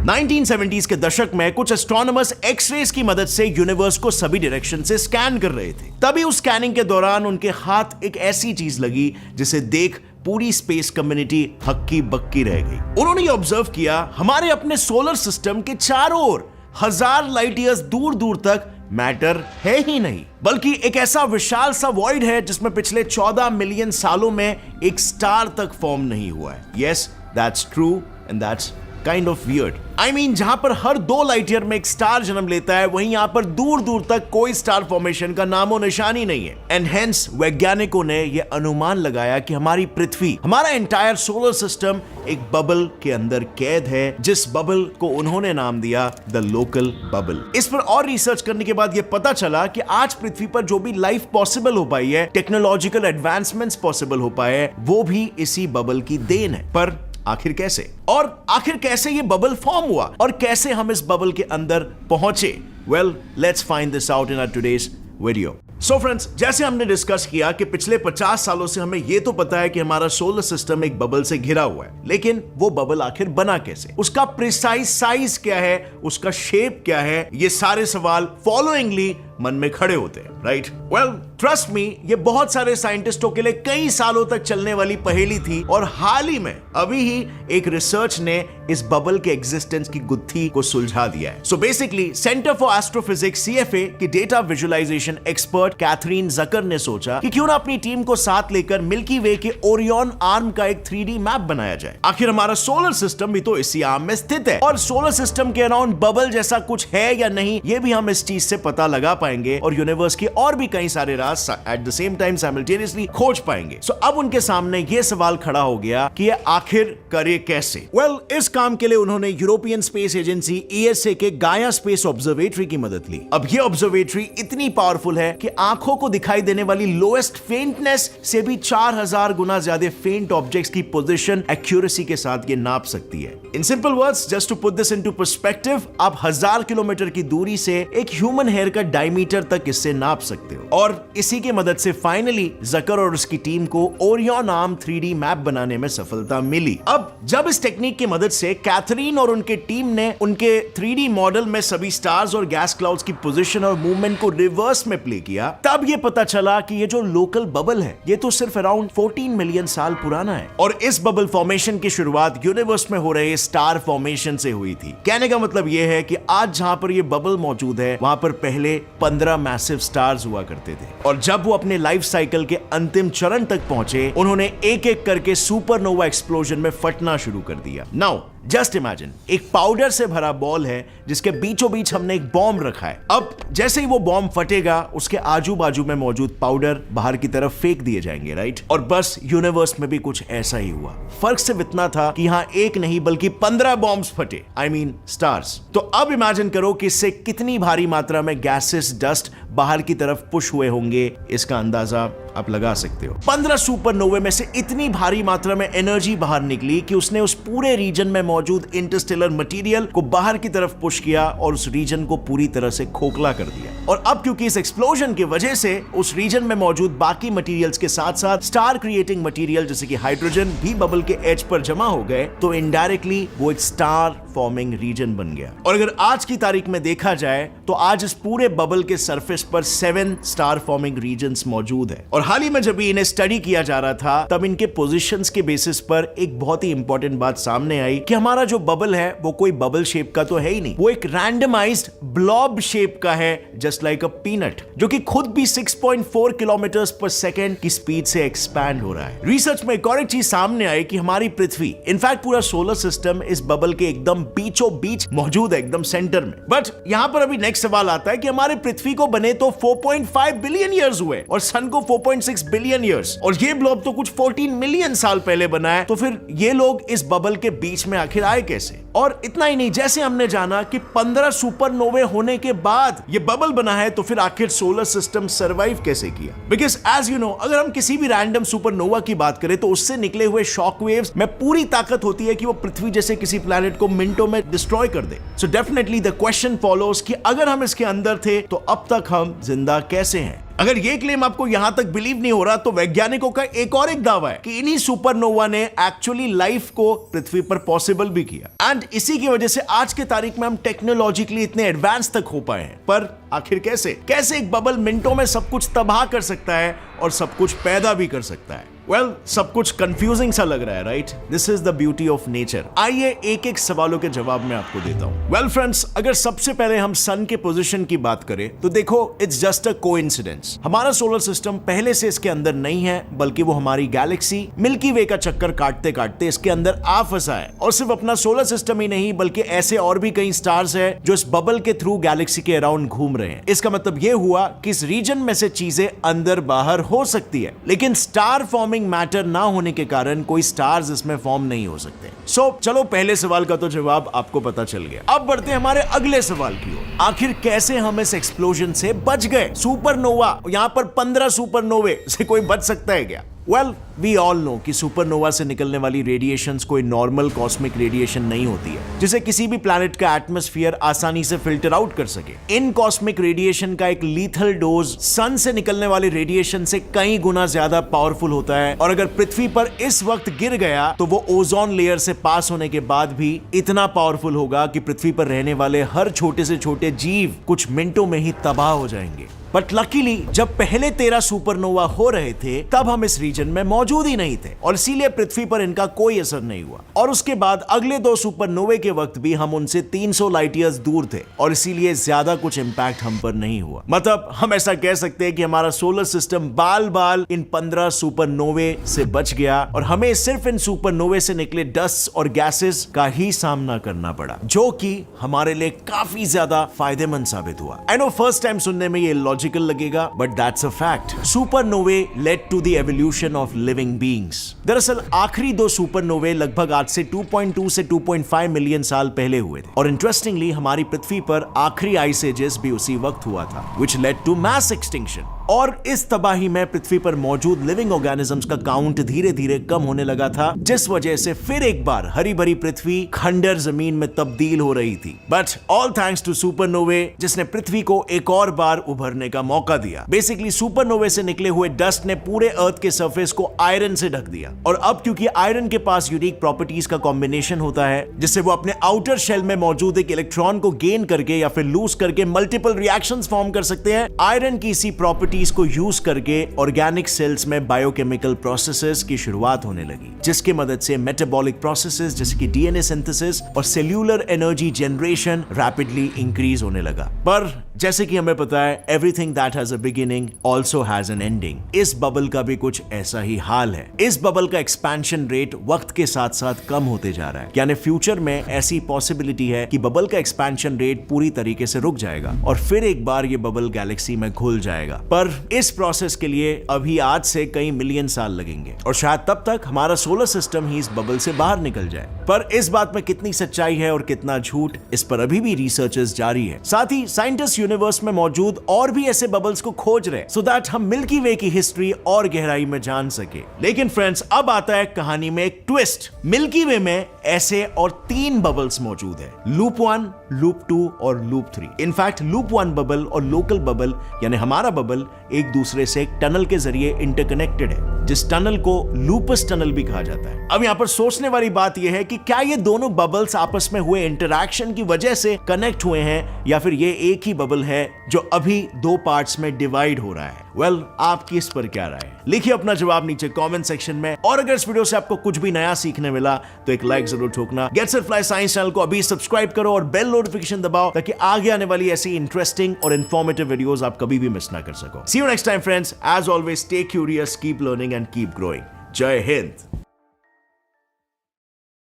1970s के दशक में कुछ एस्ट्रोनॉमर्स एक्सरेज की मदद से यूनिवर्स को सभी डायरेक्शन से स्कैन कर रहे थे। तभी उस स्कैनिंग के दौरान उनके हाथ एक ऐसी चीज लगी जिसे देख पूरी स्पेस कम्युनिटी हक्की बक्की रह गई। उन्होंने ये ऑब्जर्व किया, हमारे अपने सोलर सिस्टम के चारों ओर 1000 लाइट ईयर्स दूर दूर तक मैटर है ही नहीं, बल्कि एक ऐसा विशाल सा वॉइड है जिसमें पिछले 14 मिलियन सालों में एक स्टार तक फॉर्म नहीं हुआ है। Yes, that's true and that's kind of weird. I mean, जहां पर हर 2 लाइट ईयर में एक स्टार जन्म लेता है, वहीं यहां पर दूर दूर तक कोई स्टार फॉर्मेशन का नामो निशान ही नहीं है। एंड हेंस वैज्ञानिकों ने यह अनुमान लगाया कि हमारी पृथ्वी, हमारा एंटायर सोलर सिस्टम एक बबल के अंदर कैद है, जिस बबल को उन्होंने नाम दिया द लोकल बबल। इस पर और रिसर्च करने के बाद यह पता चला कि आज पृथ्वी पर जो भी लाइफ पॉसिबल हो पाई है, टेक्नोलॉजिकल एडवांसमेंट्स पॉसिबल हो पाए हैं, वो भी इसी बबल की देन है। पर आखिर कैसे? और आखिर कैसे ये बबल फॉर्म हुआ और कैसे हम इस बबल के अंदर पहुंचे? Well, let's find this out in our today's video. So friends, जैसे हमने डिस्कस किया कि पिछले 50 सालों से हमें यह तो पता है कि हमारा सोलर सिस्टम एक बबल से घिरा हुआ है, लेकिन वो बबल आखिर बना कैसे, उसका प्रिसाइज साइज क्या है, उसका शेप क्या है, ये सारे सवाल फॉलोइंगली मन में खड़े होते हैं, राइट? वेल, ट्रस्ट मी, ये बहुत सारे साइंटिस्टों के लिए कई सालों तक चलने वाली पहेली थी और हाल ही में अभी ही एक रिसर्च ने इस बबल के एग्जिस्टेंस की गुत्थी को सुलझा दिया है। So basically centre for astrophysics CFA की डेटा विजुअलाइजेशन एक्सपर्ट कैथरीन जकर ने सोचा कि क्यों ना अपनी टीम को साथ लेकर मिल्की वे के ओरियन आर्म का एक 3D मैप बनाया जाए। आखिर हमारा सोलर सिस्टम भी तो इसी आर्म में स्थित है और सोलर सिस्टम के अराउंड बबल जैसा कुछ है या नहीं, ये भी हम इस चीज से पता लगा पाएंगे और यूनिवर्स के और भी कई सारे राज at the same time simultaneously खोज पाएंगे। सो अब उनके सामने ये सवाल खड़ा हो गया कि ये आखिर करे कैसे? वेल, इस काम के लिए उन्होंने यूरोपियन स्पेस एजेंसी ESA के गाया स्पेस ऑब्जर्वेटरी की मदद ली। अब ये ऑब्जर्वेटरी इतनी पावरफुल है कि आंखों को दिखाई देने वाली लोएस्ट फेंटनेस से भी 4000 गुना ज्यादा फेंट ऑब्जेक्ट्स की पोजीशन एक्यूरेसी के साथ ये नाप सकती है। In simple words, just to put this into perspective, आप 1000 किलोमीटर की दूरी से एक ह्यूमन हेयर का डायमीटर तक इससे नाप सकते हो। और इसी की मदद से फाइनली जकर और उसकी टीम को ओरियन आर्म 3D मैप बनाने में सफलता मिली। अब जब इस टेक्निक की मदद से कैथरीन और उनके टीम ने उनके 3D मॉडल में सभी स्टार्स और गैस क्लाउड्स की पोजीशन और मूवमेंट को रिवर्स में प्ले किया, तब ये पता चला कि ये जो लोकल बबल है, ये तो सिर्फ अराउंड 14 मिलियन साल पुराना है। और इस बबल फॉर्मेशन की शुरुआत यूनिवर्स में हो रहे स्टार फॉर्मेशन से हुई थी। कहने का मतलब ये है कि आज जहां पर ये बबल मौजूद है, वहां पर पहले 15 मैसिव स्टार्स हुआ करते थे और जब वो अपने लाइफ साइकिल के अंतिम चरण तक पहुंचे, उन्होंने एक एक करके सुपरनोवा एक्सप्लोजन में फटना शुरू कर दिया। नाउ जस्ट इमेजिन, एक पाउडर से भरा बॉल है जिसके बीचों बीच हमने एक बॉम्ब रखा है। अब जैसे ही वो बॉम्ब फटेगा, उसके आजू बाजू में मौजूद पाउडर बाहर की तरफ फेंक दिए जाएंगे, राइट? और बस यूनिवर्स में भी कुछ ऐसा ही हुआ। फर्क सिर्फ इतना था कि यहाँ एक नहीं बल्कि 15 बॉम्ब्स फटे, आई मीन स्टार्स। तो अब इमेजिन करो कि इससे कितनी भारी मात्रा में गैसेस, डस्ट बाहर की तरफ पुश हुए होंगे, इसका अंदाजा आप लगा सकते हो। 15 सुपरनोवे में से इतनी भारी मात्रा में एनर्जी बाहर निकली कि उसने उस पूरे रीजन में मौजूद इंटरस्टेलर मटेरियल को बाहर की तरफ पुश किया और उस रीजन को पूरी तरह से खोखला कर दिया। और अब क्योंकि इस एक्सप्लोजन की वजह से उस रीजन में मौजूद बाकी मटेरियल्स के साथ साथ स्टार क्रिएटिंग मटेरियल जैसे कि हाइड्रोजन भी बबल के एज पर जमा हो गए, तो इनडायरेक्टली वो एक स्टार फॉर्मिंग रीजन बन गया। और अगर आज की तारीख में देखा जाए तो आज इस पूरे बबल के सरफेस पर 7 स्टार फॉर्मिंग रीजन्स मौजूद है। और हाल ही में जब इन्हें स्टडी किया जा रहा था, तब इनके पोजीशंस के बेसिस पर एक बहुत ही इंपॉर्टेंट बात सामने आई कि हमारा जो बबल है वो कोई बबल शेप का तो है ही नहीं, वो एक रैंडमाइज्ड ब्लॉब शेप का है, जस्ट लाइक अ पीनट, जो कि खुद भी 6.4 किलोमीटर पर सेकेंड की स्पीड से एक्सपैंड हो रहा है। रिसर्च में एक और एक चीज सामने आई कि हमारी पृथ्वी, इनफैक्ट पूरा सोलर सिस्टम इस बबल के एकदम बीचों बीच मौजूद है, एकदम सेंटर में। बट यहां पर अभी नेक्स्ट सवाल आता है कि हमारी पृथ्वी को बने तो 4.5 बिलियन ईयर्स हुए और सन को 4.6 बिलियन ईयर्स, और ये ब्लॉब तो कुछ 14 मिलियन साल पहले बना है। तो फिर ये लोग इस बबल के बीच में आखिर आए कैसे? और इतना ही नहीं, जैसे हमने जाना कि 15 सुपरनोवे होने के बाद ये बबल बना है, तो फिर आखिर सोलर सिस्टम सरवाइव कैसे किया? बिकॉज एज यू नो, अगर हम किसी भी रैंडम सुपरनोवा की बात करें तो उससे निकले हुए शॉक वेव्स में पूरी ताकत होती है कि वो पृथ्वी जैसे किसी प्लैनेट को मिनटों में डिस्ट्रॉय कर दे। So definitely the question follows कि अगर हम इसके अंदर थे तो अब तक हम जिंदा कैसे हैं? अगर ये क्लेम आपको यहां तक बिलीव नहीं हो रहा तो वैज्ञानिकों का एक दावा है कि इन्हीं सुपरनोवा ने एक्चुअली लाइफ को पृथ्वी पर पॉसिबल भी किया एंड इसी की वजह से आज के तारीख में हम टेक्नोलॉजिकली इतने एडवांस तक हो पाए हैं। पर आखिर कैसे एक बबल मिनटों में सब कुछ तबाह कर सकता है और सब कुछ पैदा भी कर सकता है? सब कुछ कंफ्यूजिंग सा लग रहा है, right? This is the beauty of nature. आइए एक एक सवालों के जवाब मैं आपको देता हूं। फ्रेंड्स, अगर सबसे पहले हम सन के पोजीशन की बात करें तो देखो, इट्स जस्ट अ कोइंसिडेंस। हमारा सोलर सिस्टम पहले से इसके अंदर नहीं है, बल्कि वो हमारी गैलेक्सी मिल्की वे का चक्कर काटते काटते इसके अंदर आ फंसा है। और सिर्फ अपना सोलर सिस्टम ही नहीं, बल्कि ऐसे और भी कई स्टार्स है जो इस बबल के थ्रू गैलेक्सी के अराउंड घूम रहे हैं। इसका मतलब ये हुआ कि इस रीजन में से चीजें अंदर बाहर हो सकती है, लेकिन स्टार फॉर्मिंग मैटर ना होने के कारण कोई स्टार्स इसमें फॉर्म नहीं हो सकते। चलो पहले सवाल का तो जवाब आपको पता चल गया। अब बढ़ते हैं हमारे अगले सवाल की ओर। आखिर कैसे हम इस एक्सप्लोजन से बच गए? सुपरनोवा, यहां पर 15 सुपरनोवे से कोई बच सकता है क्या? वी ऑल नो कि सुपरनोवा से निकलने वाली रेडिएशंस कोई नॉर्मल कॉस्मिक रेडिएशन नहीं होती है जिसे किसी भी प्लैनेट का एटमॉस्फेयर आसानी से फिल्टर आउट कर सके। इन कॉस्मिक रेडिएशन का एक लीथल डोज सन से निकलने वाली रेडिएशन से कई गुना ज्यादा पावरफुल होता है, और अगर पृथ्वी पर इस वक्त गिर गया तो वो ओजोन लेयर से पास होने के बाद भी इतना पावरफुल होगा कि पृथ्वी पर रहने वाले हर छोटे से छोटे जीव कुछ मिनटों में ही तबाह हो जाएंगे। बट लकीली जब पहले 13 सुपरनोवा हो रहे थे तब हम इस रीजन में मौजूद ही नहीं थे, और इसीलिए पृथ्वी पर इनका कोई असर नहीं हुआ। और उसके बाद अगले 2 सुपरनोवे के वक्त भी हम उनसे 300 लाइट ईयर्स दूर थे, और इसीलिए ज्यादा कुछ इंपैक्ट हम पर नहीं हुआ। मतलब हम ऐसा कह सकते हैं कि हमारा सोलर सिस्टम बाल बाल इन 15 सुपरनोवे से बच गया, और हमें सिर्फ इन सुपरनोवे से निकले डस्ट और गैसेस का ही सामना करना पड़ा, जो कि हमारे लिए काफी ज्यादा फायदेमंद साबित हुआ। आई नो फर्स्ट टाइम सुनने में ये लॉजिकल लगेगा, but that's a fact. Supernovae led to the evolution of living beings. दरअसल आखिरी 2 सुपरनोवे लगभग आज से 2.2 से 2.5 मिलियन साल पहले हुए थे, और इंटरेस्टिंगली हमारी पृथ्वी पर आखिरी आइस एजेस भी उसी वक्त हुआ था, which led to mass extinction. और इस तबाही में पृथ्वी पर मौजूद लिविंग ऑर्गेनिजम्स का काउंट धीरे धीरे कम होने लगा था, जिस वजह से फिर एक बार हरी भरी पृथ्वी खंडर जमीन में तब्दील हो रही थी। But all thanks to supernovae, जिसने पृथ्वी को एक और बार उभरने का मौका दिया। बेसिकली सुपरनोवे से निकले हुए डस्ट ने पूरे अर्थ के सरफेस को आयरन से ढक दिया, और अब क्योंकि आयरन के पास यूनिक प्रॉपर्टीज का कॉम्बिनेशन होता है, जिससे वो अपने आउटर शेल में मौजूद एक इलेक्ट्रॉन को गेन करके या फिर लूज करके मल्टीपल रिएक्शंस फॉर्म कर सकते हैं। आयरन की इसी प्रॉपर्टी को यूज करके ऑर्गेनिक सेल्स में बायोकेमिकल प्रोसेसेस की शुरुआत होने लगी, जिसके मदद से मेटाबॉलिक प्रोसेसेस जैसे कि डीएनए सिंथेसिस और cellular energy generation rapidly increase होने लगा। पर जैसे कि हमें पता है, everything that has a beginning also has an ending. इस बबल का भी कुछ ऐसा ही हाल है। इस बबल का एक्सपेंशन रेट वक्त के साथ साथ कम होते जा रहा है, यानी फ्यूचर में ऐसी पॉसिबिलिटी है कि बबल का एक्सपेंशन रेट पूरी तरीके से रुक जाएगा और फिर एक बार ये बबल गैलेक्सी में घुल जाएगा। पर इस प्रोसेस के लिए अभी आज से कई मिलियन साल लगेंगे, और शायद तब तक हमारा सोलर सिस्टम ही इस बबल से बाहर निकल जाए। पर इस बात में कितनी सच्चाई है और कितना झूठ, इस पर अभी भी रिसर्चेस जारी है। साथ ही साइंटिस्ट यूनिवर्स में मौजूद और भी ऐसे बबल्स को खोज रहे, सो दैट हम मिल्की वे की हिस्ट्री और गहराई में जान सके। लेकिन फ्रेंड्स, अब आता है कहानी में एक ट्विस्ट। मिल्की वे में ऐसे और 3 बबल्स मौजूद है, लूप 1, लूप 2 और लूप 3। इनफैक्ट लूप 1 बबल और लोकल बबल यानी हमारा बबल एक दूसरे से एक टनल के जरिए इंटरकनेक्टेड है, जिस टनल को लूपस टनल भी कहा जाता है। अब यहाँ पर सोचने वाली बात यह है कि क्या ये दोनों बबल्स आपस में हुए इंटरैक्शन की वजह से कनेक्ट हुए हैं, या फिर ये एक ही बबल है जो अभी 2 पार्ट्स में डिवाइड हो रहा है? आपकी इस पर क्या राय है? लिखिए अपना जवाब नीचे कमेंट सेक्शन में। और अगर इस वीडियो से आपको कुछ भी नया सीखने मिला तो एक लाइक जरूर ठोकना। Gets it fly science channel को अभी सब्सक्राइब करो और बेल नोटिफिकेशन दबाओ, ताकि आगे आने वाली ऐसी इंटरेस्टिंग और इंफॉर्मेटिव वीडियोस आप कभी भी मिस ना कर सको। See you next time friends. As always, stay curious, keep learning and keep growing. जय हिंद।